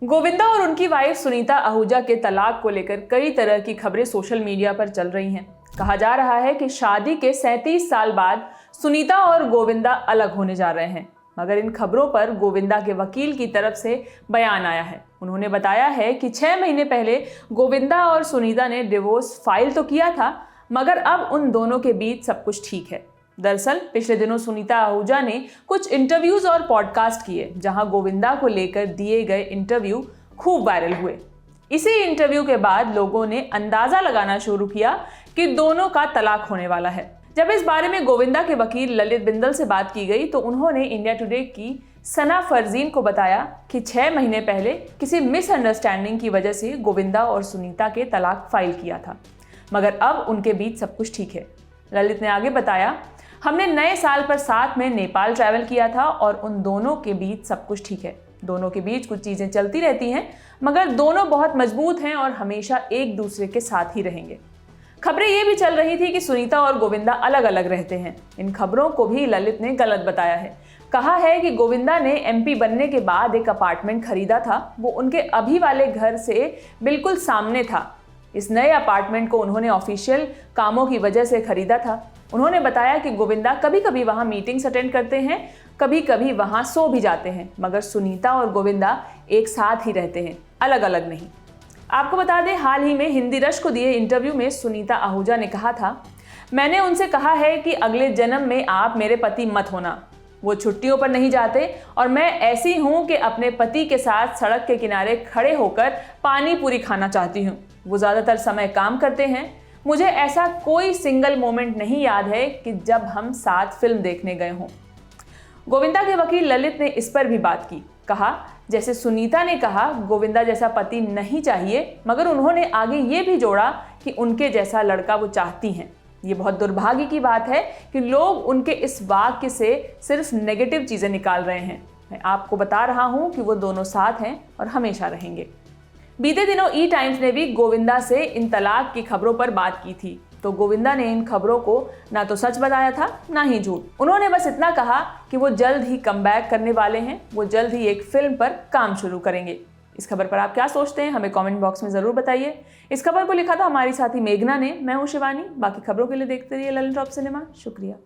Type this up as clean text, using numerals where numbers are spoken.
गोविंदा और उनकी वाइफ सुनीता आहूजा के तलाक को लेकर कई तरह की खबरें सोशल मीडिया पर चल रही हैं। कहा जा रहा है कि शादी के 37 साल बाद सुनीता और गोविंदा अलग होने जा रहे हैं, मगर इन खबरों पर गोविंदा के वकील की तरफ से बयान आया है। उन्होंने बताया है कि 6 महीने पहले गोविंदा और सुनीता ने डिवोर्स फाइल तो किया था, मगर अब उन दोनों के बीच सब कुछ ठीक है। दरअसल पिछले दिनों सुनीता आहूजा ने कुछ इंटरव्यूज और पॉडकास्ट किए, जहां गोविंदा को लेकर दिए गए इंटरव्यू खूब वायरल हुए। इसी इंटरव्यू के बाद लोगों ने अंदाजा लगाना शुरू किया कि दोनों का तलाक होने वाला है। जब इस बारे में गोविंदा के वकील ललित बिंदल से बात की गई तो उन्होंने इंडिया टुडे की सना फरजीन को बताया कि 6 महीने पहले किसी मिसअंडरस्टैंडिंग की वजह से गोविंदा और सुनीता के तलाक फाइल किया था, मगर अब उनके बीच सब कुछ ठीक है। ललित ने आगे बताया, हमने नए साल पर साथ में नेपाल ट्रैवल किया था और उन दोनों के बीच सब कुछ ठीक है। दोनों के बीच कुछ चीज़ें चलती रहती हैं, मगर दोनों बहुत मजबूत हैं और हमेशा एक दूसरे के साथ ही रहेंगे। खबरें ये भी चल रही थी कि सुनीता और गोविंदा अलग अलग रहते हैं। इन खबरों को भी ललित ने गलत बताया है। कहा है कि गोविंदा ने एमपी बनने के बाद एक अपार्टमेंट खरीदा था, वो उनके अभी वाले घर से बिल्कुल सामने था। इस नए अपार्टमेंट को उन्होंने ऑफिशियल कामों की वजह से खरीदा था। उन्होंने बताया कि गोविंदा कभी कभी वहां मीटिंग्स अटेंड करते हैं, कभी कभी वहां सो भी जाते हैं, मगर सुनीता और गोविंदा एक साथ ही रहते हैं, अलग अलग नहीं। आपको बता दें, हाल ही में हिंदी रश को दिए इंटरव्यू में सुनीता आहूजा ने कहा था, मैंने उनसे कहा है कि अगले जन्म में आप मेरे पति मत होना। वो छुट्टियों पर नहीं जाते और मैं ऐसी हूँ कि अपने पति के साथ सड़क के किनारे खड़े होकर पानी पूरी खाना चाहती हूँ। वो ज़्यादातर समय काम करते हैं। मुझे ऐसा कोई सिंगल मोमेंट नहीं याद है कि जब हम साथ फिल्म देखने गए हों। गोविंदा के वकील ललित ने इस पर भी बात की। कहा, जैसे सुनीता ने कहा गोविंदा जैसा पति नहीं चाहिए, मगर उन्होंने आगे ये भी जोड़ा कि उनके जैसा लड़का वो चाहती हैं। ये बहुत दुर्भाग्य की बात है कि लोग उनके इस वाक्य से सिर्फ नेगेटिव चीज़ें निकाल रहे हैं। मैं आपको बता रहा हूँ कि वो दोनों साथ हैं और हमेशा रहेंगे। बीते दिनों ई टाइम्स ने भी गोविंदा से इन तलाक की खबरों पर बात की थी, तो गोविंदा ने इन खबरों को ना तो सच बताया था, ना ही झूठ। उन्होंने बस इतना कहा कि वो जल्द ही कमबैक करने वाले हैं, वो जल्द ही एक फिल्म पर काम शुरू करेंगे। इस खबर पर आप क्या सोचते हैं, हमें कमेंट बॉक्स में ज़रूर बताइए। इस खबर को लिखा था हमारी साथी मेघना ने। मैं हूँ शिवानी। बाकी खबरों के लिए देखते रहिए ललन टॉप सिनेमा। शुक्रिया।